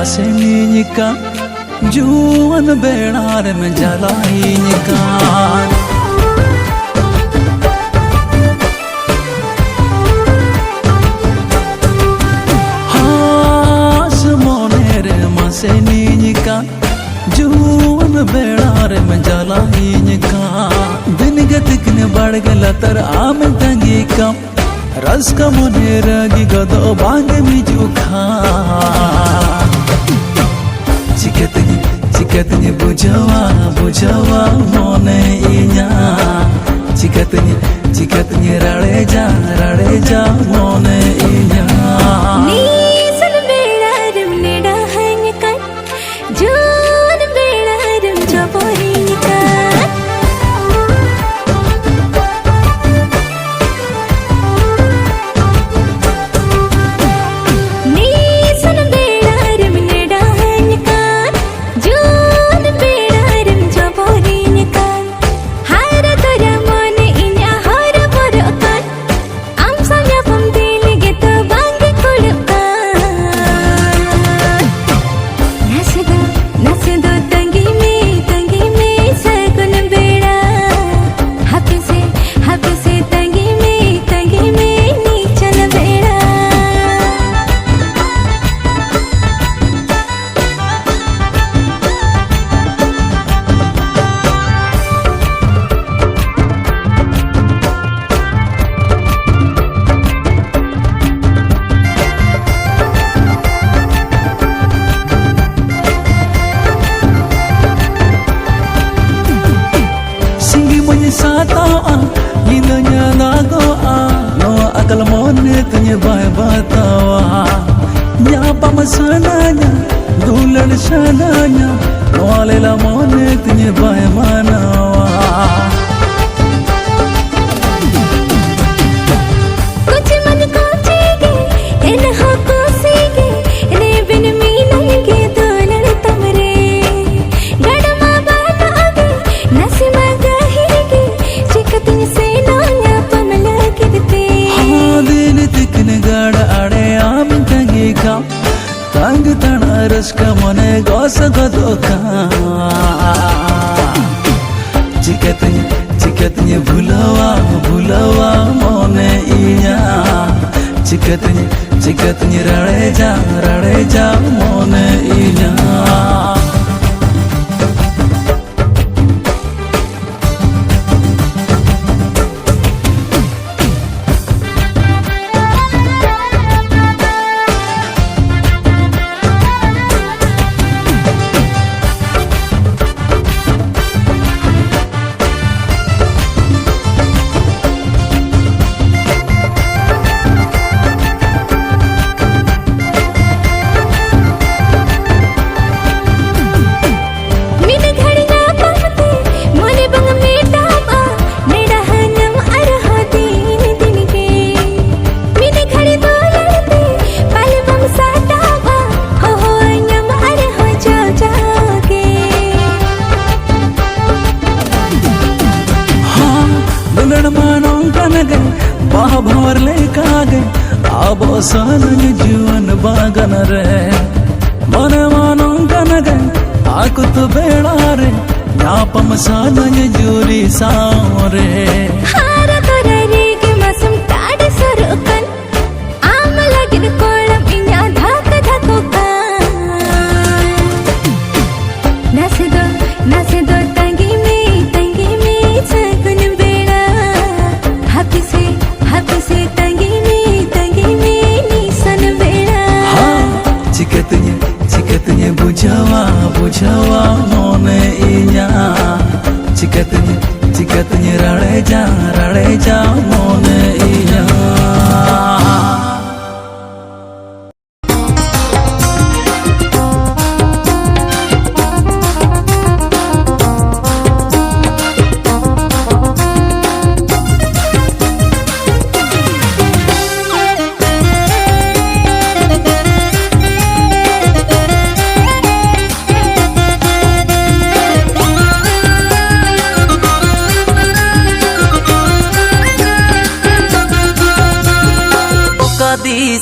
Maseninya juan benar menjalainya semonere maseninya juan benar menjalainya दिन गतिकने बढ़ गला तर आम तंगी कम रस का मुने रगी गदो बांग मिजु खा चिकतनी बुझावा मोने इnya चिकतनी रड़े जा मोने इnya akal mone tunya bai batawa nyapa masananya dulan sananya wale la mone tunya bai manawa kuch man ko chege en ho ko sige ne bin mi nange dulan tamre gadama bata age nasima gahige chikatun se nanya pamla kidte गड़ अड़े आम तंगी का तंग तना रस का मने गौस गदो का चिकतनी भुलवा मोने इया चिकतनी रड़े जा मोने इया भवर ले कागे आबो सानन जीवन बागन रे मन मानो गनगे आकुत बेड़ा रे ஞாபம் सानन जूरी सावरे हार तोरे के मसम ताड़ सरुकन आम लगिन कोलम इन्या धाक धाको का नस दो तंगी में सगुन बेड़ा हाथ से तंगी में निसन बेड़ा चिकतनी बुझावा मोने इnya चिकतनी रड़े जा मोने इnya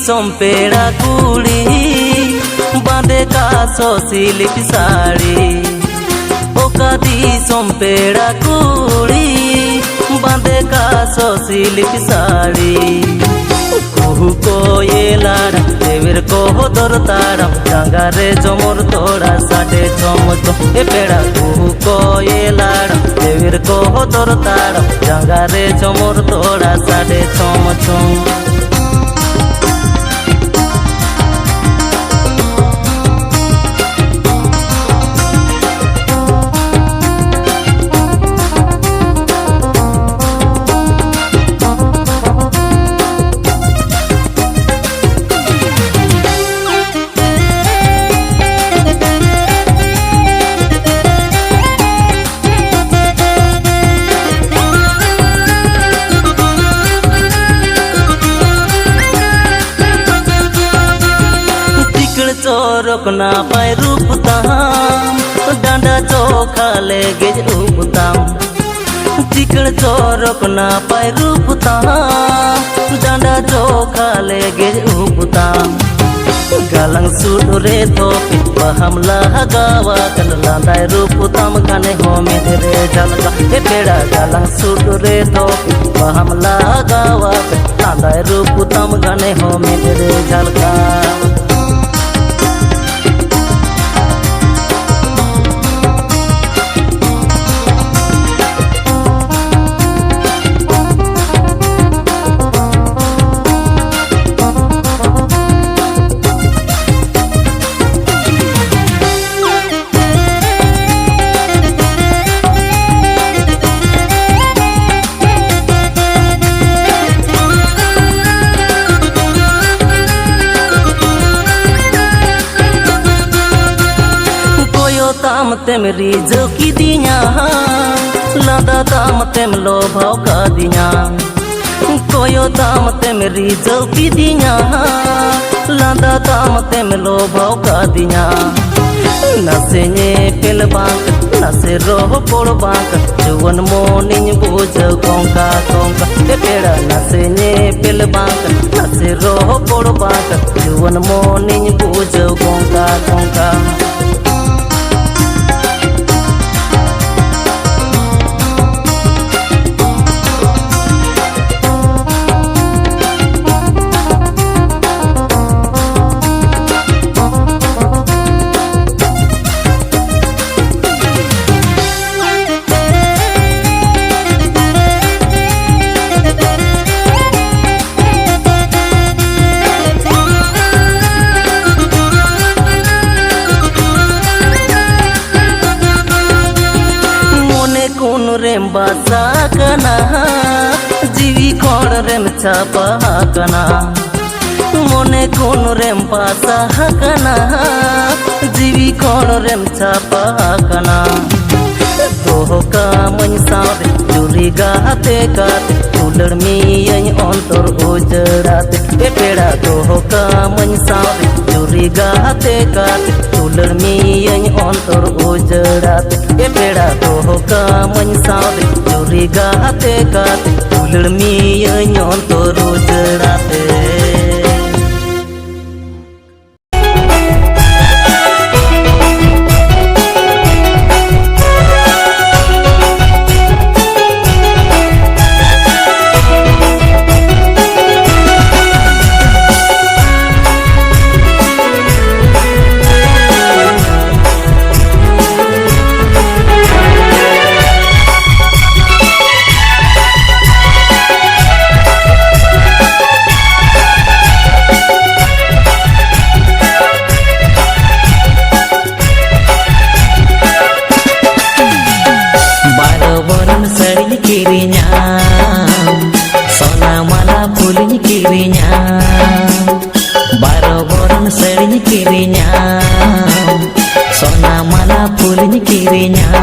Som pera kuli बांधे का सिल्क साड़ी ओका दिसोम पेड़ा कुड़ी बांधे का सिल्क साड़ी कुहू को ये लाड़म देवर को दर ताड़म जांगा रे जमर तोड़ा साडे चम चम ए पेड़ा कुहू को ये लाड़म देवर को दर ताड़म जांगा रे जमर तोड़ा साडे चम चम चोरक ना पाए रूप ताम डांडा चोखा ले गेज उपताम चिकड़ चोरक ना पाए रूप ताम डांडा चोखा ले गेज उपताम गालंग सूट रे तो पहम लगावा कन लांदाय रूप ताम गाने हो मेरे झलका ए पेड़ा गालंग सूट रे तो पहम लगावा कन लांदाय रूप ताम गाने हो मेरे झलका ताम तेम रिजो की दिया लादा ताम तेम लो भाव का दिया कोयो ताम तेम रिजो की दिया लादा ताम तेम लो भाव का दिया नसे ने पेल बांक नसे रोह पोड़ बांक जुवन मोनिन बुझ कोंका कोंका ए पेड़ा नसे ने पेल बांक नसे रोह पोड़ बांक जुवन मोनिन बुझ कोंका कोंका रेम बासा कना जीवी कोण रेम छापा कना मोने कोण रेम बासा कना जीवी कोण रेम छापा कना तो का मन सावे चुरी गाते गाते तुलड़ मियन अंतर उजड़ाते ए पेड़ा तो का मन सावे चुरी गाते गाते तुलड़ मियन अंतर उजड़ाते ए पेड़ा तो का मन सावे चुरी गाते गाते तुलड़ मियन अंतर उजड़ाते सोना माला फूल किरिnya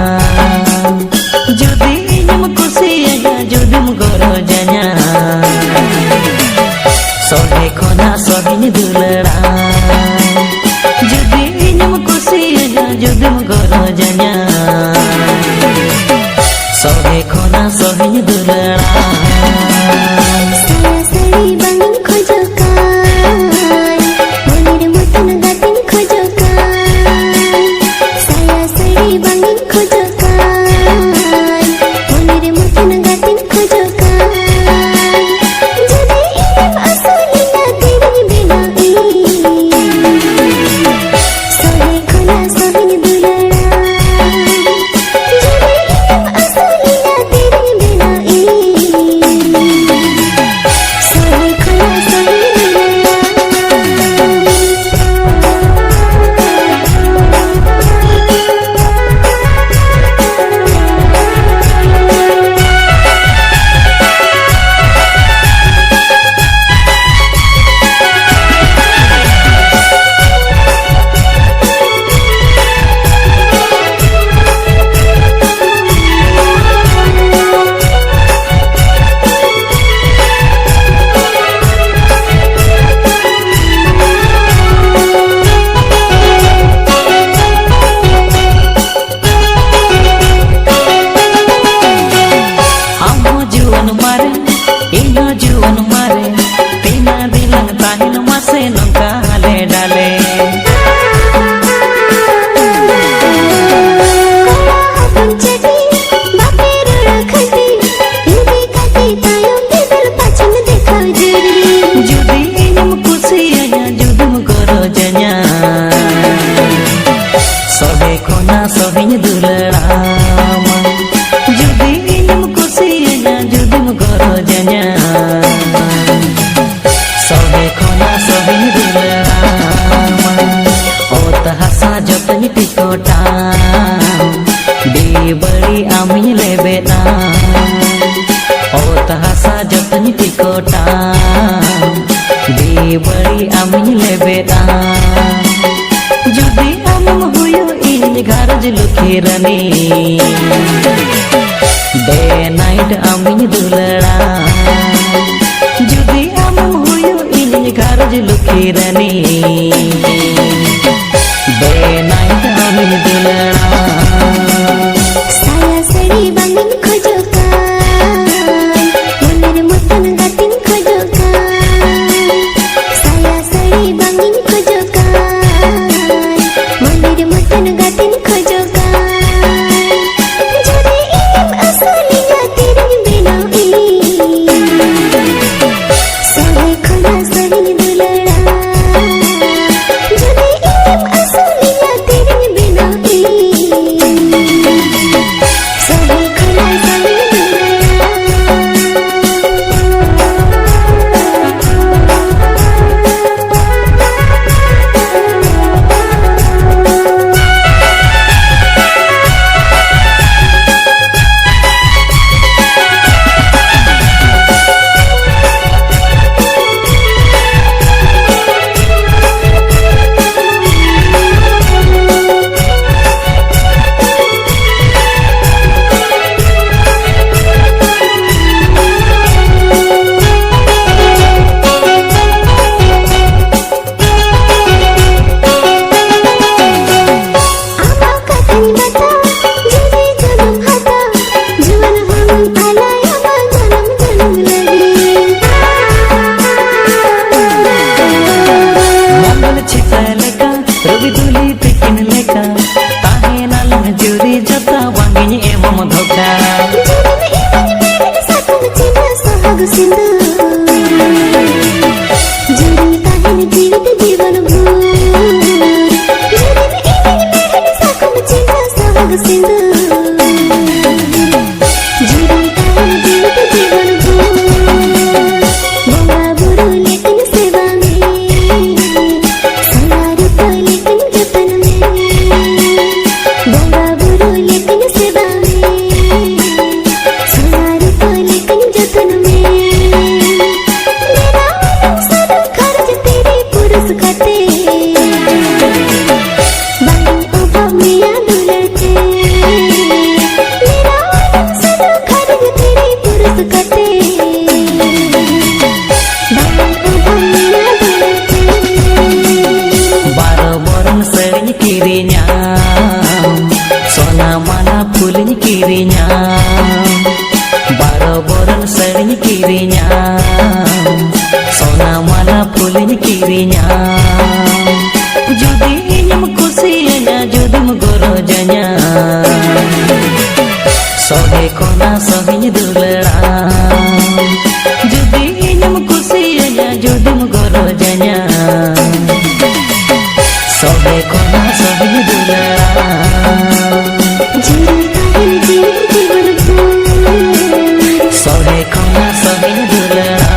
जुदी nyum kusiya judim gorojanya sohe khona sohin dulera जुदी nyum kusiya judim gorojanya sohe khona sohin dulera sari bangin khojokan monir mutan gatin khojokan juan mare ino juan mare tina bilang tahin mase nongka hale dale sohinya dulama judi inyam kusianya judi mugorojanya sohe kona sohinya dulama ota hasa jotanya tikota di bari ami lebeta ota hasa jotanya tikota di bari ami lebeta judi amam huyo garaj lukirani day night ami dulera judi amam huyo ini garaj lukirani day night ami dulera saya seri bangin kojokan munir mutan gatin kojokan saya seri bangin kojokan munir mutan gatin sohe kona sohinya dulera judi inyam kusianya judi mugorojanya sohe kona sohinya dulera sohe kona sohinya dulera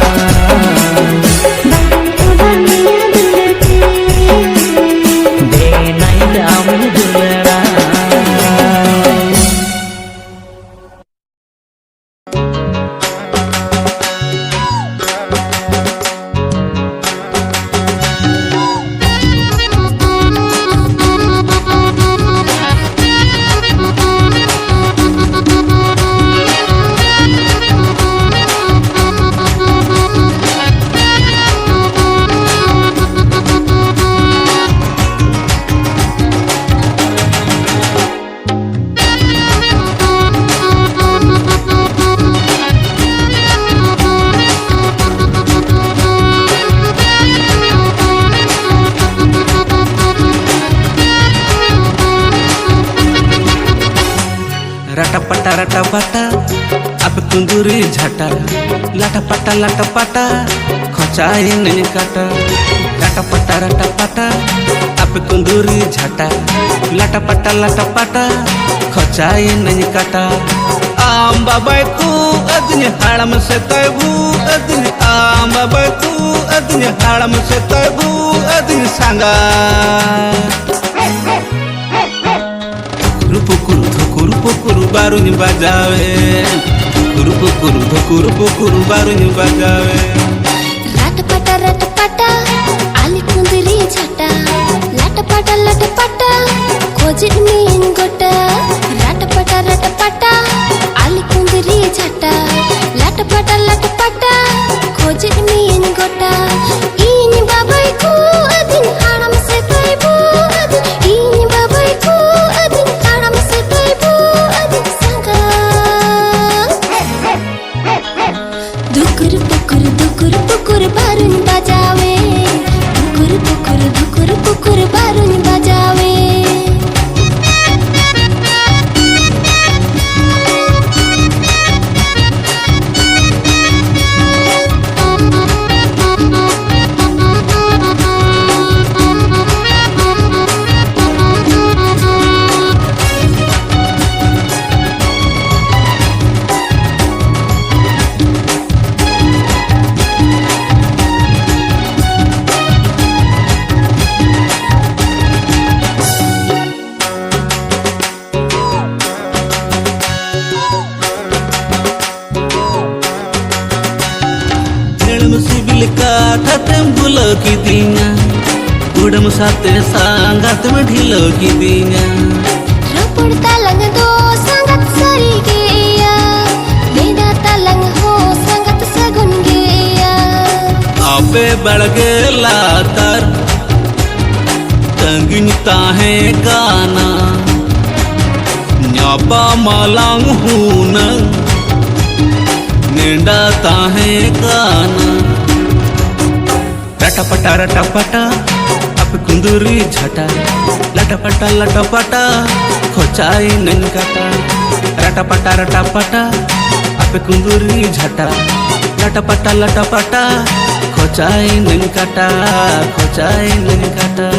day night ami dulera कुंदूरी झाटा लाटा पाटा खोचाई नहीं काटा लाटा पाटा आप कुंदूरी झाटा लाटा पाटा खोचाई नहीं काटा आम बाबाई तू अदनी हाड़म से तैबू अदनी आम बाबाई तू अदनी हाड़म से तैबू अदनी सांगा पुकुरु बारुनी बजावे पुकुरु बारुनी बजावे राट पाटा आली कुंदरी झाटा लाट पाटा खोजी मीन गोटा राट पाटा आली कुंदरी झाटा लाट पाटा खोजी मीन गोटा इन बाबाई को अदिन हाड़म से तैबू इन बाबाई को अदिन हाड़म से तैबू अदिन संगा दुकुर पुकुर बारुनी बजावे पुकुर बारुनी बजावे सिबिल काठा तेम बुलो की दिया उड़म साते सांगत में ढिलो की दिया रपड़ तालंग दो संगत सरी गया बेदा तालंग हो संगत सगुन गया आपे बढ़ गे लातर तंगिन ताहे गाना न्यापा मालांग हूना निंडा ताहे गाना रटा पटा अब कुंदूरी झटा लटा पटा खोचाई नहीं काटा रटा पटा अब कुंदूरी झटा लटा पटा खोचाई नहीं काटा खोचाई नहीं काटा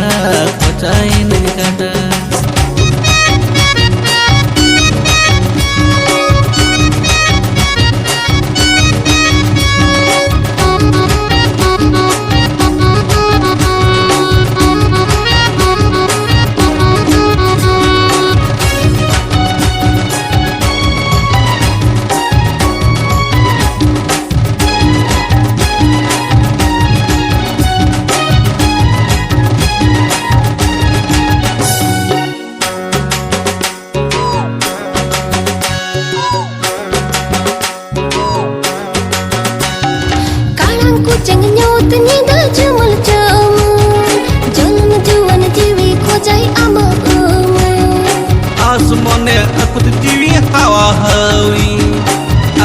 आसमाने अकुत जीवी हवा हवी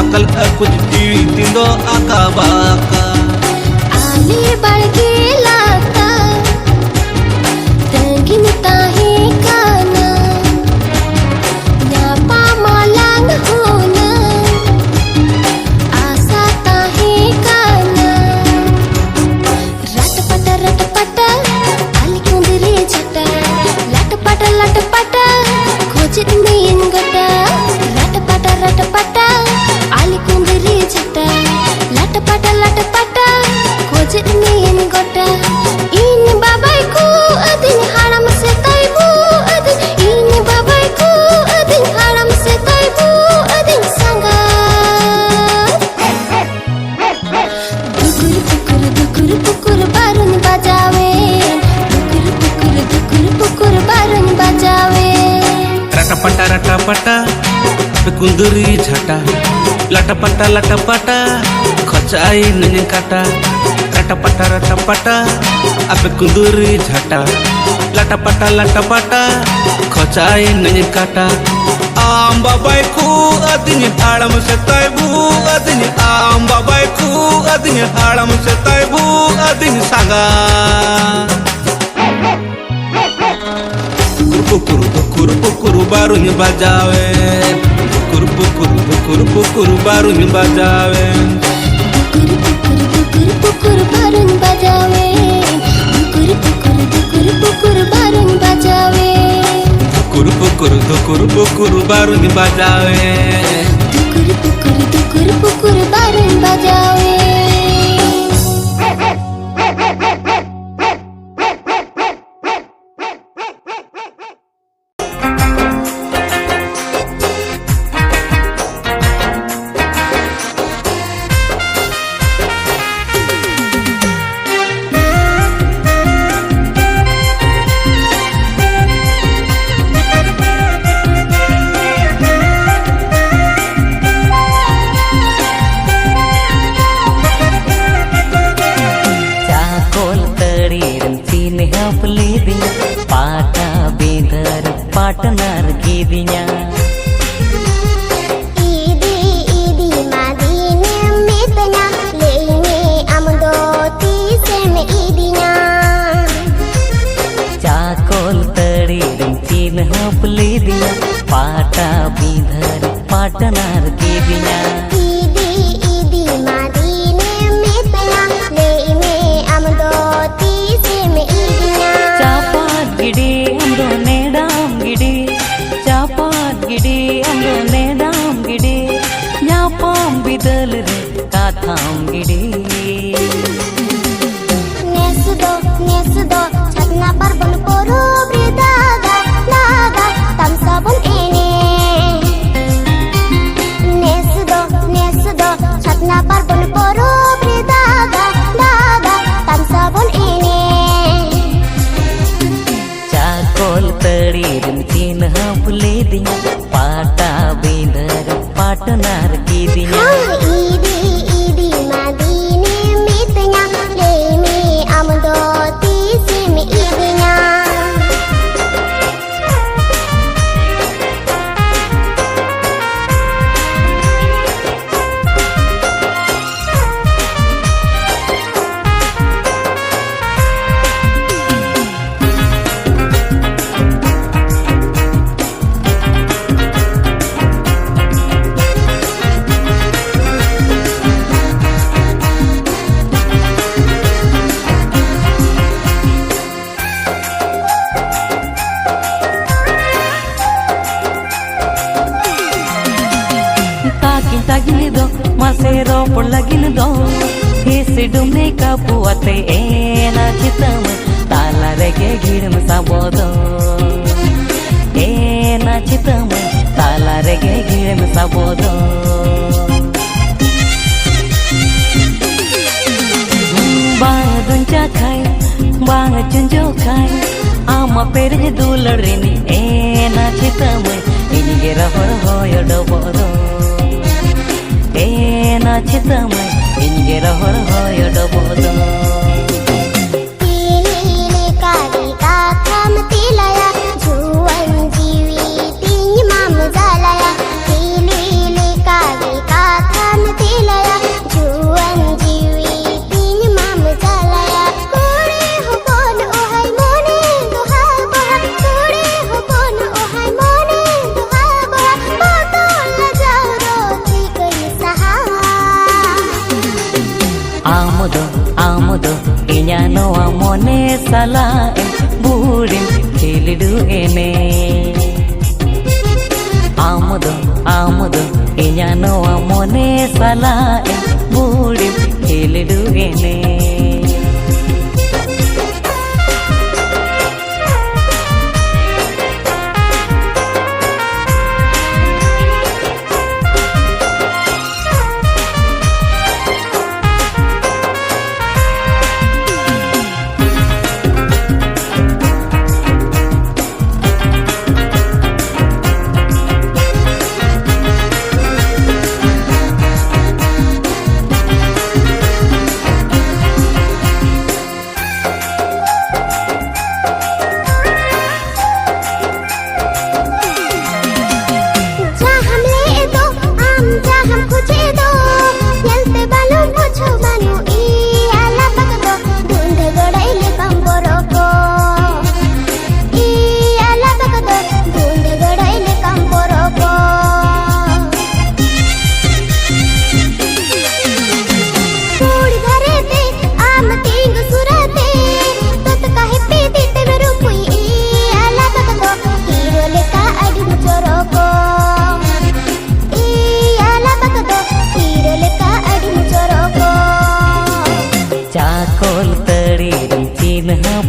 अकल अकुत जीवी तिंदो आका बाका आली बड़के लाता तंगिन ताहे काना न्यापा मालांग होना आसा ताहे काना रट पटा आली कुंदरी झटा लट पटा खोजी मीन गोटा रट पटा आली कुंदरी झटा लट पटा खोजी मीन गोटा इन बाबाई को अदिन हाड़म से तैबू इन बाबाई को अदिन हाड़म से तैबू अदिन संगा पुकुर बारुनी बजावे पुकुर बारुनी बजावे रटा पटा कुंदूरी झटा लटा पटा खोचाई नहीं काटा रटा पटा अब कुंदूरी झटा लटा पटा खोचाई नहीं काटा आम बाबाई को अदिन हाड़म से तैबू अदिन आम बाबाई को अदिन हाड़म से तैबू अदिन सांगा पुकुरु बारुनी बजावे पुकुर पुकुर पुकुर पुकुर बारूद बजावे पुकुर पुकुर बारूद बजावे पुकुर पुकुर बारूद बजावे पुकुर पुकुर पुकुर बारूद बजावे पुकुर बारूद बजावे पार्टनर गिदिnya idi madine metnya leine amdo ti sem idinya चाकोल तड़ी रंचीन हपली दिया पाटा बिंधर पार्टनर गिदिnya idi madine metnya leine amdo ti sem idinya चापात गिडी अमरो नेडाम गिडी चापात गिडी अमरो नेडाम गिडी न्यापाम बिदल रे काथाम गिडी nesdo chatna parbon poro bridaga laga tam sabun ene nesdo chatna parbon poro bridaga laga tam sabun ene चाकोल तड़ी रंचीन हपली दिया पाटा बिंधर पार्टनर गिदिnya idi madine metnya leine amdo ti sem idinya tagido masero por lagido hisi dumne ka puate ena chitam tala rege girim sabodo ena chitam tala rege girim sabodo bang duncha khai bang chunjo khai ama perje dularini ena chitam inige rahor hoyo dobodo ena chitamai inge rahor hoyo dobodo Tilile kari katham tilaya juan jiwi ting mam zalaya Tilile kari katham tilaya juan jiwi ting mam zalaya Kore ho bon ohai mone duha baha Kore ho bon ohai mone duha baha Botol jao roti kai saha amudo inya no amone sala burim khelidu ene amudo inya no amone sala burim khelidu ene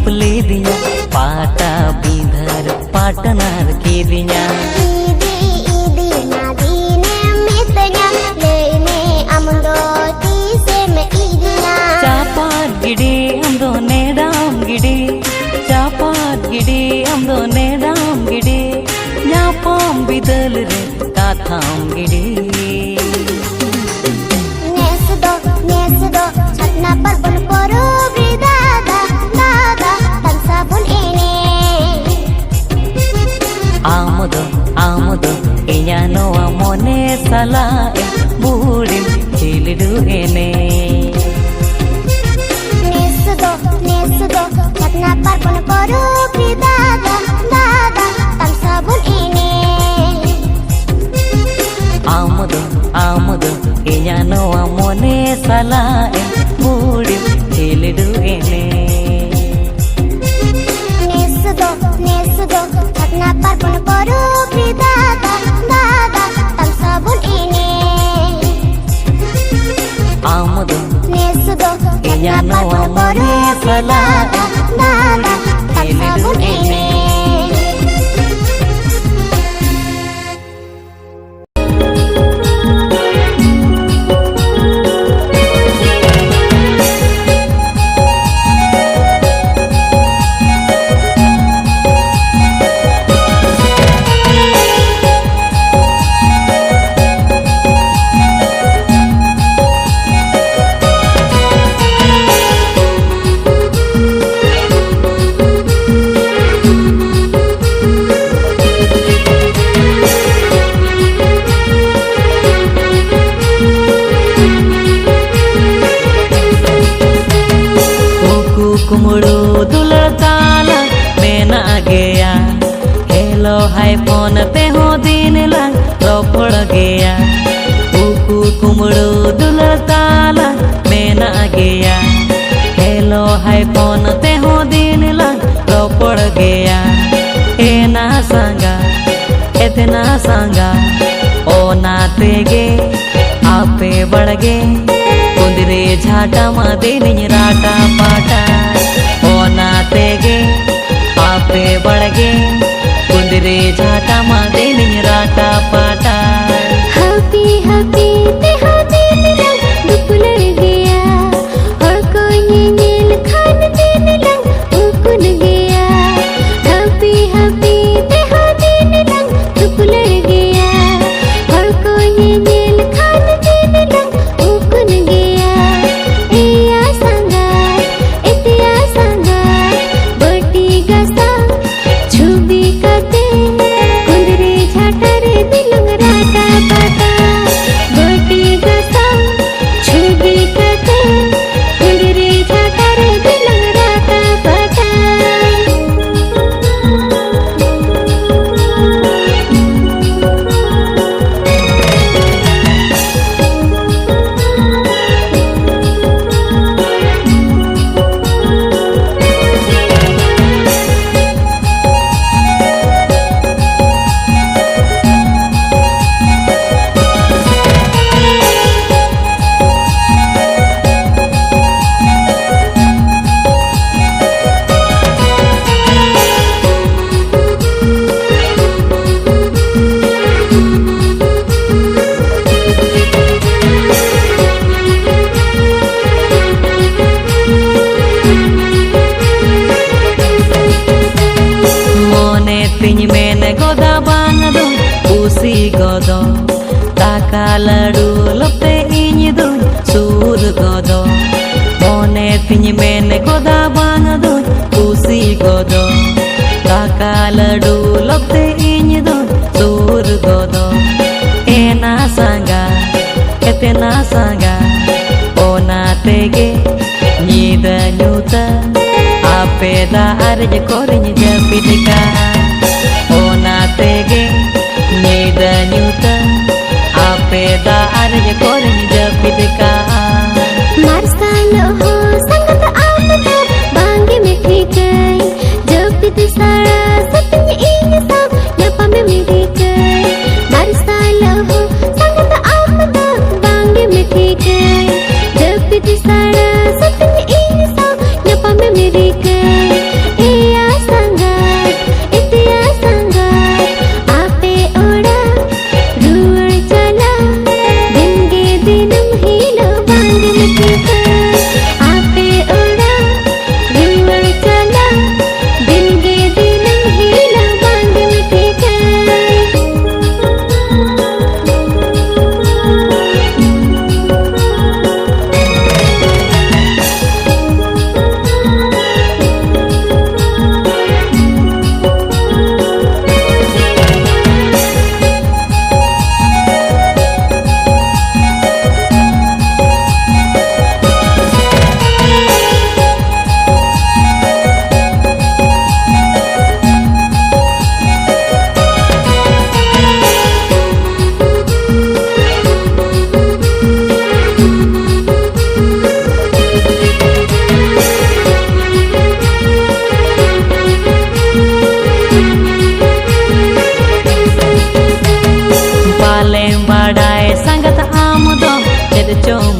चुपले दिया पाटा बिंधर पाटनार के दिया Idi idi nadine mitnya leine amdo tise me idinya चापात गिडे हमदो नेडाम गिडे चापात गिडे हमदो नेडाम गिडे न्यापाम बिदल रे काथाम गिडे nesdo chatna parbon poro bridada dada tansa bun ene आमुदो इया नोआ मोने सला बूढ़िम चिलडू एने nesdo chatna parbon poro bridada dada tansa bun ene आमुदो इया नोआ मोने सला बूढ़िम चिलडू एने nesdo chatna parbon poro bridada dada tansa bun ene nesdo Ella no amore salada dada tansa bun ene कुमड़ो दुलताला मेना गया हेलो हाय फोन पे हो दिन लंग रोपड़ गया कुकू कुमड़ो दुलताला मेना गया हेलो हाय फोन पे हो दिन लंग रोपड़ गया एना संगा इतना संगा ओ नाते गे आपे बढ़ गे कुंदरे झाटा मदे राटा पाटा ओ नाते गे आपे बढ़ गे कुंदरे झाटा मदे राटा पाटा happy happy te happy lang dupular gaya और कोई नील खान दिन lang ukun gaya happy happy te happy lang dupular gaya और कोई नील खान दिन lang ukun gaya iya sangat itia sangat bati gasa chubi kate kundre jhatare dilang rata pata bati gasa chubi kate kundre jhatare dilang rata pata मोने तिन मेने गोदा बांगदो उसी गोदो ताका लड़ू लपते इñदो सूर गोदो मोने तिन मेने गोदा बांगदो उसी गोदो ताका लड़ू लपते इñदो सूर गोदो एना संगा एतना संगा ओ नाते गे नीदा न्यूता apeda arja korinya japidika ona tege nyeda nyuta apeda arja korinya japidika marsalo ho sangat aapta bangi mithi kai japid sara satnya ini sab nyapa me mithi kai marsalo ho sangat aapta bangi mithi kai japid sara satnya ini sab nyapa me mithi kai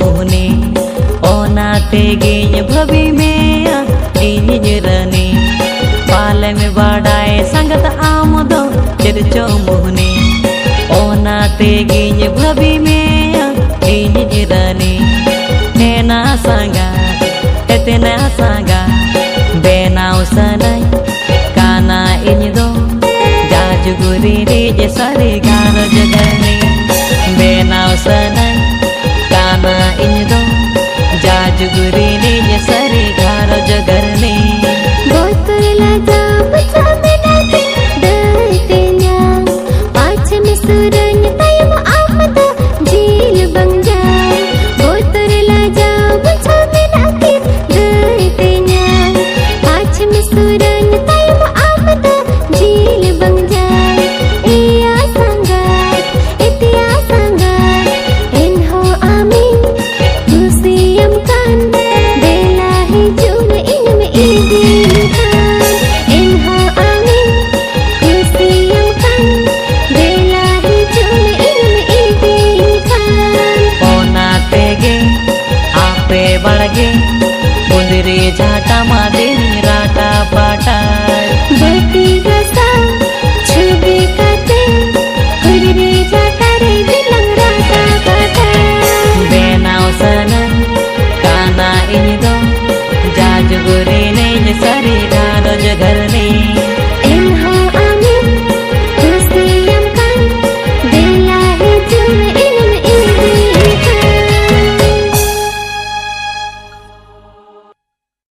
मुहनी ओना तेगिन भभी में इन runny पाले में बड़ाए संगत आम दो चरचो मुहनी ओना तेगिन भभी में इन runny नेना संगा एतना संगा बेनाव सनाई काना इन दो जाजुगुरी रे सारे गार जगनी बेनाव सनाई काना इन दो जाजुगुरी रे सारे गार जगनी बोतल लगा बचा बिना डरते न्याम पाछ में सुरन तयम आमद झील बन जाए बोतल लगा बचा बिना डरते न्याम पाछ में सुरन तयम आमद झील बन जाए इया संगात इतिया संगात इन्हो आमीन मुसियम कान बेला ही जून इनमें ईदी खान इन्हो आमीन मुसियम कान बेला ही जून इनमें ईदी खान ओना तेगे आपे बड़गे उंदरी झाटा मादे राटा पाटा बटी गसा छुबे काते हुररे जाता रे बिलंग राता काटा बेनाव सनन काना इन दो जाजुगुरी ने सारे गार जगर